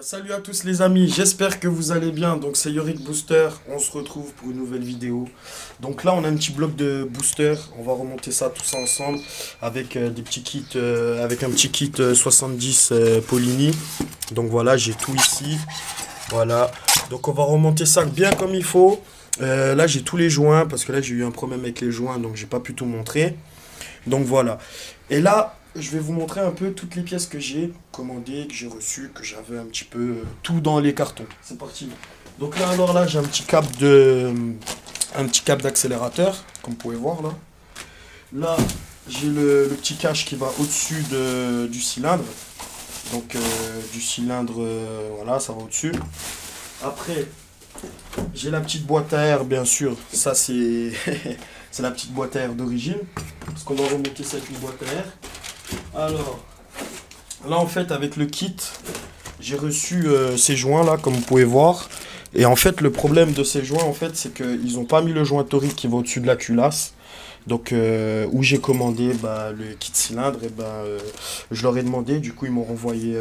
Salut à tous les amis, j'espère que vous allez bien. Donc c'est Yorick Booster, on se retrouve pour une nouvelle vidéo. Donc là on a un petit bloc de booster, on va remonter ça tout ça ensemble avec des petits kits, avec un petit kit 70 Polini. Donc voilà, j'ai tout ici. Voilà, donc on va remonter ça bien comme il faut. Là j'ai tous les joints parce que là j'ai eu un problème avec les joints, donc j'ai pas pu tout montrer. Donc voilà, et là je vais vous montrer un peu toutes les pièces que j'ai commandées, que j'ai reçues, que j'avais un petit peu tout dans les cartons. C'est parti. Donc là, alors là, j'ai un petit câble d'accélérateur, comme vous pouvez voir là. Là, j'ai le petit cache qui va au-dessus du cylindre. Donc du cylindre, voilà, ça va au-dessus. Après, j'ai la petite boîte à air, bien sûr. Ça, c'est c'est la petite boîte à air d'origine. Parce qu'on va remonter ça avec une boîte à air. Alors, là en fait avec le kit, j'ai reçu ces joints là comme vous pouvez voir. Et en fait le problème de ces joints en fait c'est qu'ils n'ont pas mis le joint torique qui va au-dessus de la culasse. Donc où j'ai commandé le kit cylindre, et je leur ai demandé, du coup ils m'ont renvoyé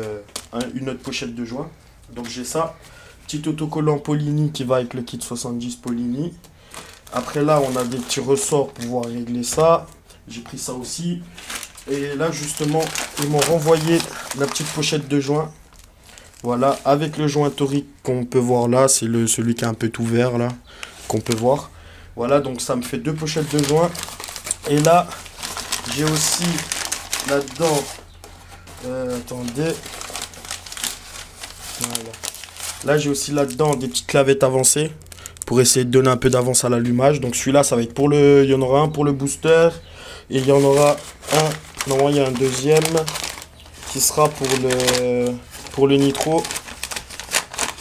une autre pochette de joints. Donc j'ai ça, petit autocollant Polini qui va avec le kit 70 Polini. Après là on a des petits ressorts pour pouvoir régler ça, j'ai pris ça aussi. Et là justement ils m'ont renvoyé la petite pochette de joint. Voilà, avec le joint torique qu'on peut voir là, c'est celui qui est un peu tout vert là, qu'on peut voir. Voilà, donc ça me fait deux pochettes de joint. Et là j'ai aussi là-dedans, attendez, voilà. Là j'ai aussi là-dedans des petites clavettes avancées pour essayer de donner un peu d'avance à l'allumage. Donc celui-là ça va être il y en aura un pour le booster et il y en aura un. Non, il y a un deuxième qui sera pour le nitro.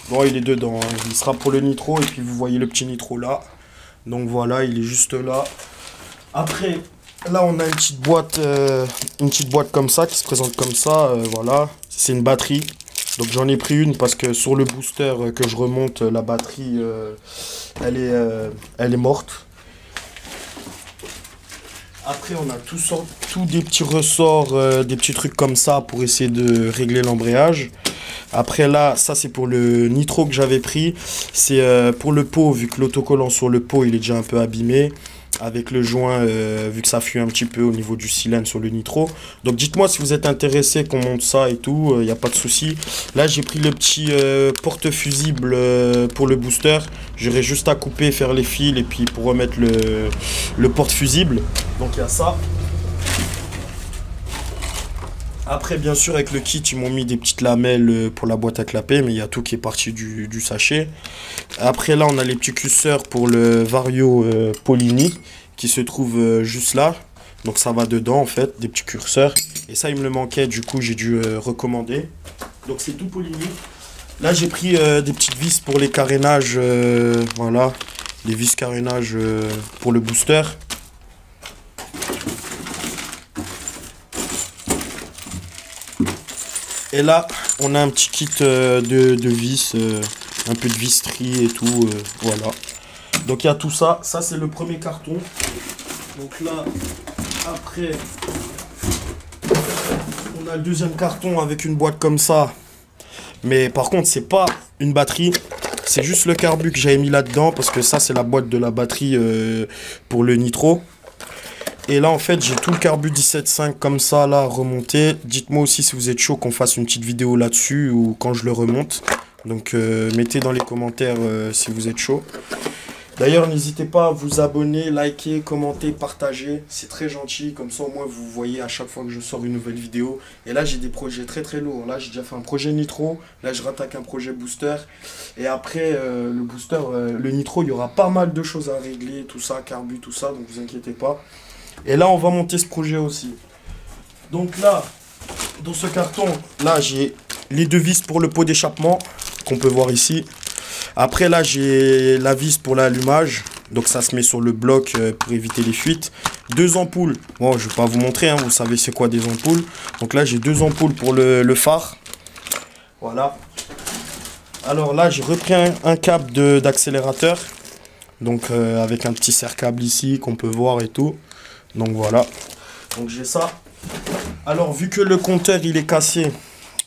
Bon, il est dedans, hein. Il sera pour le nitro et puis vous voyez le petit nitro là. Donc voilà, il est juste là. Après, là on a une petite boîte comme ça qui se présente comme ça. Voilà, c'est une batterie. Donc j'en ai pris une parce que sur le booster que je remonte, la batterie elle est morte. Après, on a tous des petits ressorts, des petits trucs comme ça pour essayer de régler l'embrayage. Après là, ça c'est pour le nitro que j'avais pris. C'est pour le pot, vu que l'autocollant sur le pot il est déjà un peu abîmé. Avec le joint, vu que ça fuit un petit peu au niveau du cylindre sur le nitro. Donc dites-moi si vous êtes intéressé qu'on monte ça et tout, il n'y a pas de souci. Là j'ai pris le petit porte-fusible pour le booster. J'aurai juste à couper, faire les fils et puis pour remettre le porte-fusible. Donc il y a ça. Après bien sûr avec le kit ils m'ont mis des petites lamelles pour la boîte à clapper, mais il y a tout qui est parti du sachet. Après là on a les petits curseurs pour le Vario Polini qui se trouve juste là. Donc ça va dedans en fait, des petits curseurs. Et ça il me le manquait, du coup j'ai dû recommander. Donc c'est tout Polini. Là j'ai pris des petites vis pour les carénages, voilà. Les vis carénage pour le booster. Et là, on a un petit kit de vis, un peu de visserie et tout, voilà. Donc il y a tout ça. Ça, c'est le premier carton. Donc là, après, on a le deuxième carton avec une boîte comme ça. Mais par contre, c'est pas une batterie. C'est juste le carbu que j'avais mis là-dedans parce que ça, c'est la boîte de la batterie pour le nitro. Et là, en fait, j'ai tout le carbu 17.5 comme ça, là, remonté. Dites-moi aussi si vous êtes chaud qu'on fasse une petite vidéo là-dessus ou quand je le remonte. Donc, mettez dans les commentaires si vous êtes chaud. D'ailleurs, n'hésitez pas à vous abonner, liker, commenter, partager. C'est très gentil. Comme ça, au moins, vous voyez à chaque fois que je sors une nouvelle vidéo. Et là, j'ai des projets très très lourds. Là, j'ai déjà fait un projet nitro. Là, je rattaque un projet booster. Et après, le booster, le nitro, il y aura pas mal de choses à régler. Tout ça, carbu, tout ça. Donc, vous inquiétez pas. Et là, on va monter ce projet aussi. Donc là, dans ce carton, là, j'ai les deux vis pour le pot d'échappement, qu'on peut voir ici. Après, là, j'ai la vis pour l'allumage. Donc ça se met sur le bloc pour éviter les fuites. Deux ampoules. Bon, je ne vais pas vous montrer, hein, vous savez c'est quoi des ampoules. Donc là, j'ai deux ampoules pour le phare. Voilà. Alors là, j'ai repris un câble d'accélérateur. Donc avec un petit serre-câble ici qu'on peut voir et tout. Donc voilà, donc j'ai ça. Alors vu que le compteur il est cassé,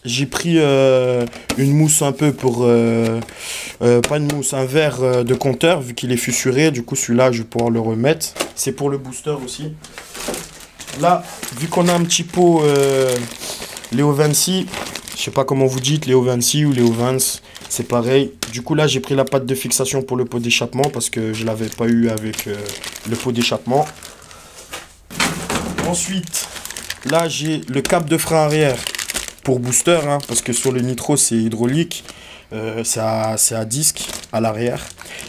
j'ai pris une mousse un peu pour... pas une mousse, un verre de compteur, vu qu'il est fissuré. Du coup, celui-là, je vais pouvoir le remettre. C'est pour le booster aussi. Là, vu qu'on a un petit pot Léo Vinci, je sais pas comment vous dites, Léo Vinci ou Léo Vance, c'est pareil. Du coup, là, j'ai pris la pâte de fixation pour le pot d'échappement parce que je l'avais pas eu avec le pot d'échappement. Ensuite, là, j'ai le cap de frein arrière pour booster, hein, parce que sur le nitro, c'est hydraulique. C'est à disque à l'arrière.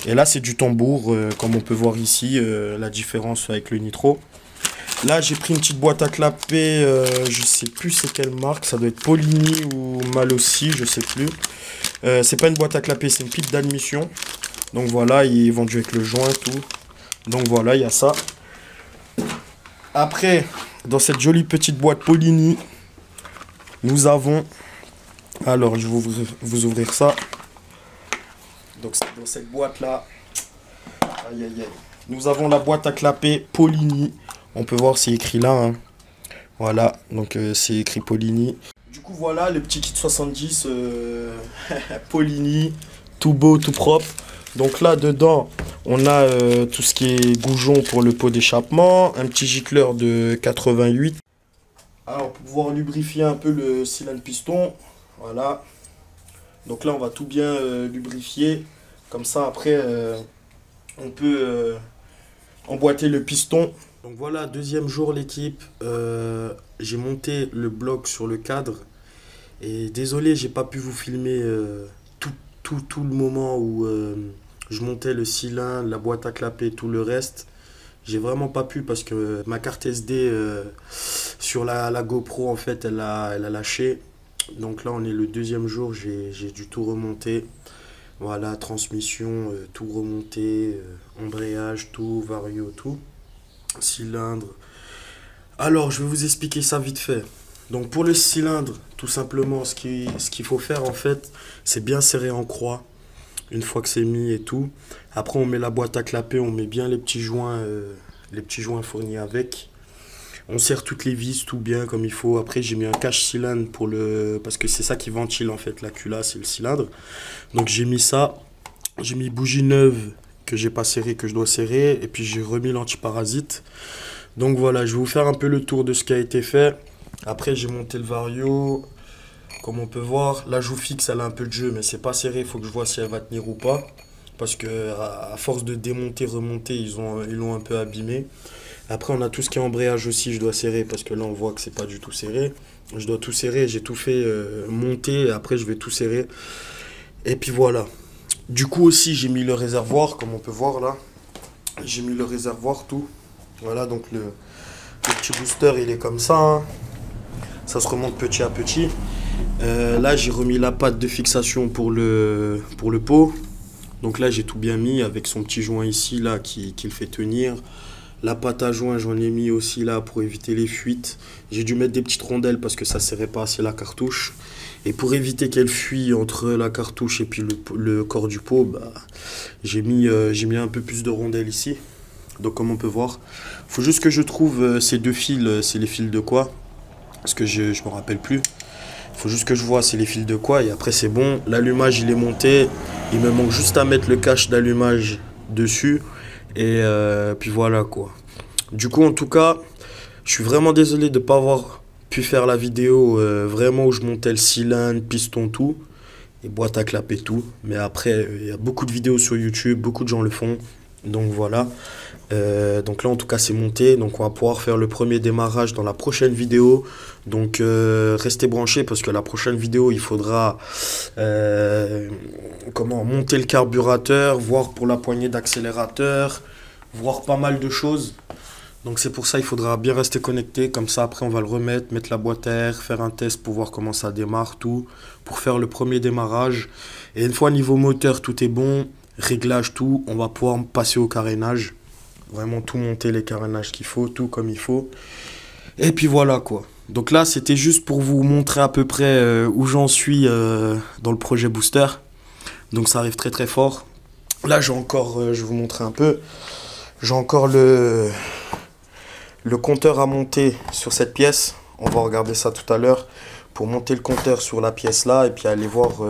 Et là, c'est du tambour, comme on peut voir ici, la différence avec le nitro. Là, j'ai pris une petite boîte à clapper, je sais plus c'est quelle marque, ça doit être Polini ou Malossi, je sais plus. C'est pas une boîte à clapper, c'est une pile d'admission. Donc voilà, il est vendu avec le joint, tout. Donc voilà, il y a ça. Après, dans cette jolie petite boîte Polini, nous avons... Alors, je vais vous ouvrir ça. Donc, dans cette boîte-là, aïe, aïe, aïe. Nous avons la boîte à clapper Polini. On peut voir, c'est écrit là. Hein. Voilà, donc c'est écrit Polini. Du coup, voilà, le petit kit 70 Polini. Tout beau, tout propre. Donc là, dedans, on a tout ce qui est goujon pour le pot d'échappement. Un petit gicleur de 88. Alors, pour pouvoir lubrifier un peu le cylindre piston. Voilà. Donc là, on va tout bien lubrifier. Comme ça, après, on peut emboîter le piston. Donc voilà, deuxième jour l'équipe, j'ai monté le bloc sur le cadre et désolé, j'ai pas pu vous filmer tout le moment où je montais le cylindre, la boîte à clapper, tout le reste. J'ai vraiment pas pu parce que ma carte SD sur la GoPro en fait elle a lâché. Donc là on est le deuxième jour, j'ai dû tout remonter. Voilà, transmission, tout remonter, embrayage, tout, vario, tout. Cylindre. Alors, je vais vous expliquer ça vite fait. Donc, pour le cylindre, tout simplement, ce qu'il faut faire, en fait, c'est bien serrer en croix. Une fois que c'est mis et tout. Après, on met la boîte à clapper, on met bien les petits joints fournis avec. On serre toutes les vis, tout bien comme il faut. Après, j'ai mis un cache-cylindre pour parce que c'est ça qui ventile, en fait, la culasse c'est le cylindre. Donc, j'ai mis ça. J'ai mis bougie neuve que j'ai pas serré, que je dois serrer, et puis j'ai remis l'antiparasite. Donc voilà, je vais vous faire un peu le tour de ce qui a été fait. Après j'ai monté le vario, comme on peut voir, la joue fixe elle a un peu de jeu, mais c'est pas serré, il faut que je vois si elle va tenir ou pas, parce que à force de démonter, remonter, ils l'ont un peu abîmé. Après on a tout ce qui est embrayage aussi, je dois serrer, parce que là on voit que c'est pas du tout serré. Je dois tout serrer, j'ai tout fait monter, et après je vais tout serrer. Et puis voilà. Du coup aussi j'ai mis le réservoir, comme on peut voir là. J'ai mis le réservoir, tout. Voilà, donc le petit booster il est comme ça. Hein. Ça se remonte petit à petit. Là j'ai remis la pâte de fixation pour le pot. Donc là j'ai tout bien mis avec son petit joint ici là qui le fait tenir. La pâte à joint j'en ai mis aussi là pour éviter les fuites. J'ai dû mettre des petites rondelles parce que ça serrait pas assez la cartouche. Et pour éviter qu'elle fuit entre la cartouche et puis le corps du pot, bah, j'ai mis un peu plus de rondelles ici. Donc comme on peut voir, il faut juste que je trouve ces deux fils, c'est les fils de quoi. Parce que je me rappelle plus. Il faut juste que je vois c'est les fils de quoi et après c'est bon. L'allumage il est monté. Il me manque juste à mettre le cache d'allumage dessus. Et puis voilà quoi. Du coup en tout cas, je suis vraiment désolé de ne pas avoir pu faire la vidéo vraiment où je montais le cylindre, piston, tout. Et boîte à clapper, tout. Mais après, il y a beaucoup de vidéos sur YouTube, beaucoup de gens le font. Donc voilà. Donc là en tout cas c'est monté. Donc on va pouvoir faire le premier démarrage dans la prochaine vidéo. Donc restez branchés parce que la prochaine vidéo il faudra monter le carburateur, voir pour la poignée d'accélérateur, voir pas mal de choses. Donc c'est pour ça il faudra bien rester connecté. Comme ça après on va le remettre, mettre la boîte à air, faire un test pour voir comment ça démarre, tout. Pour faire le premier démarrage. Et une fois niveau moteur tout est bon, réglage tout, on va pouvoir passer au carénage. Vraiment tout monter les carénages qu'il faut, tout comme il faut. Et puis voilà quoi. Donc là c'était juste pour vous montrer à peu près où j'en suis dans le projet booster. Donc ça arrive très très fort. Là j'ai encore, je vais vous montrer un peu. J'ai encore le compteur à monter sur cette pièce. On va regarder ça tout à l'heure. pour monter le compteur sur la pièce là et puis aller voir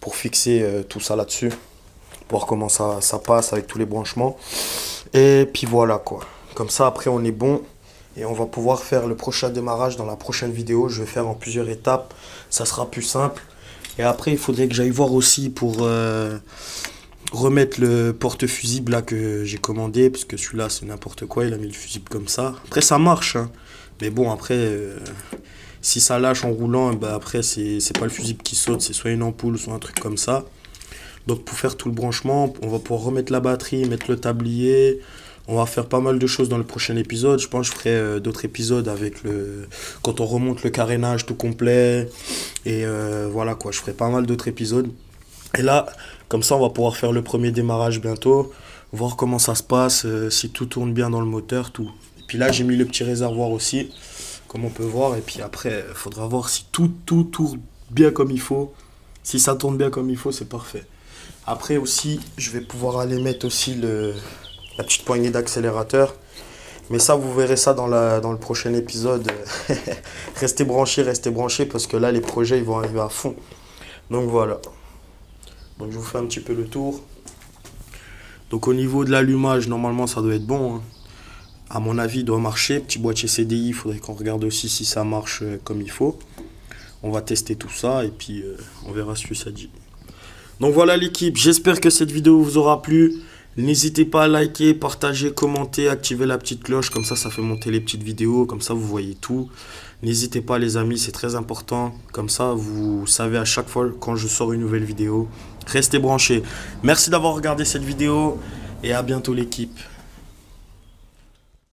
pour fixer tout ça là-dessus. Voir comment ça passe avec tous les branchements. Et puis voilà quoi. Comme ça après on est bon. Et on va pouvoir faire le prochain démarrage dans la prochaine vidéo. Je vais faire en plusieurs étapes. Ça sera plus simple. Et après il faudrait que j'aille voir aussi pour remettre le porte-fusible là que j'ai commandé. Parce que celui-là c'est n'importe quoi. Il a mis le fusible comme ça. Après ça marche. Hein. Mais bon après... si ça lâche en roulant, bah après c'est pas le fusible qui saute, c'est soit une ampoule, soit un truc comme ça. Donc pour faire tout le branchement, on va pouvoir remettre la batterie, mettre le tablier. On va faire pas mal de choses dans le prochain épisode. Je pense que je ferai d'autres épisodes avec quand on remonte le carénage tout complet. Et voilà quoi, je ferai pas mal d'autres épisodes. Et là, comme ça on va pouvoir faire le premier démarrage bientôt. Voir comment ça se passe, si tout tourne bien dans le moteur, tout. Et puis là j'ai mis le petit réservoir aussi. Comme on peut voir, et puis après, il faudra voir si tout tourne bien comme il faut. Si ça tourne bien comme il faut, c'est parfait. Après aussi, je vais pouvoir aller mettre aussi la petite poignée d'accélérateur. Mais ça, vous verrez ça dans le prochain épisode. Restez branchés, parce que là, les projets, ils vont arriver à fond. Donc voilà. Donc je vous fais un petit peu le tour. Donc au niveau de l'allumage, normalement, ça doit être bon, hein. À mon avis, il doit marcher. Petit boîtier CDI, il faudrait qu'on regarde aussi si ça marche comme il faut. On va tester tout ça et puis on verra ce que ça dit. Donc voilà l'équipe, j'espère que cette vidéo vous aura plu. N'hésitez pas à liker, partager, commenter, activer la petite cloche. Comme ça fait monter les petites vidéos. Comme ça, vous voyez tout. N'hésitez pas les amis, c'est très important. Comme ça, vous savez à chaque fois quand je sors une nouvelle vidéo. Restez branchés. Merci d'avoir regardé cette vidéo et à bientôt l'équipe.